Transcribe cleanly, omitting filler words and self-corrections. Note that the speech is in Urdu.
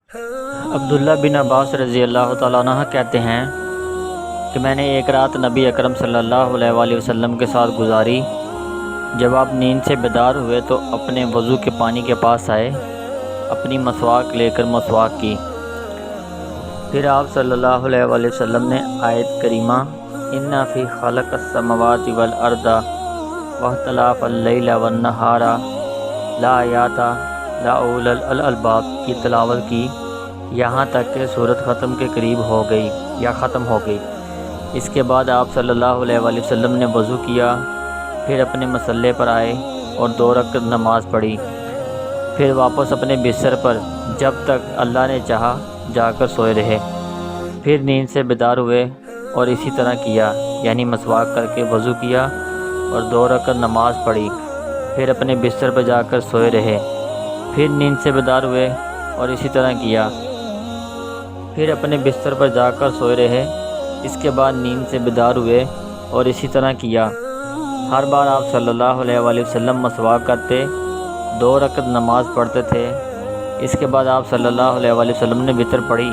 عبداللہ بن عباس رضی اللہ تعالیٰ عنہ کہتے ہیں کہ میں نے ایک رات نبی اکرم صلی اللہ علیہ وآلہ وسلم کے ساتھ گزاری۔ جب آپ نیند سے بیدار ہوئے تو اپنے وضو کے پانی کے پاس آئے، اپنی مسواک لے کر مسواک کی۔ پھر آپ صلی اللہ علیہ وآلہ وسلم نے آیت کریمہ اِنَّ فِي خَلْقِ السَّمَاوَاتِ وَالْأَرْضِ وَاخْتِلَافِ اللَّيْلِ وَالنَّهَارِ لَآیَاتٍ لِأُولِي الْأَلْبَابِ کی تلاوت کی، یہاں تک کہ سورت ختم کے قریب ہو گئی یا ختم ہو گئی۔ اس کے بعد آپ صلی اللہ علیہ وآلہ وسلم نے وضو کیا، پھر اپنے مصلے پر آئے اور 2 رکعت نماز پڑھی، پھر واپس اپنے بستر پر جب تک اللہ نے چاہا جا کر سوئے رہے۔ پھر نیند سے بیدار ہوئے اور اسی طرح کیا، یعنی مسواک کر کے وضو کیا اور 2 رکعت نماز پڑھی، پھر اپنے بستر پر جا کر سوئے رہے۔ پھر نیند سے بیدار ہوئے اور اسی طرح کیا، پھر اپنے بستر پر جا کر سوئے رہے۔ اس کے بعد نیند سے بیدار ہوئے اور اسی طرح کیا۔ ہر بار آپ صلی اللہ علیہ وآلہ وسلم مسواک کرتے، 2 رکعت نماز پڑھتے تھے۔ اس کے بعد آپ صلی اللہ علیہ وآلہ وسلم نے وتر پڑھی۔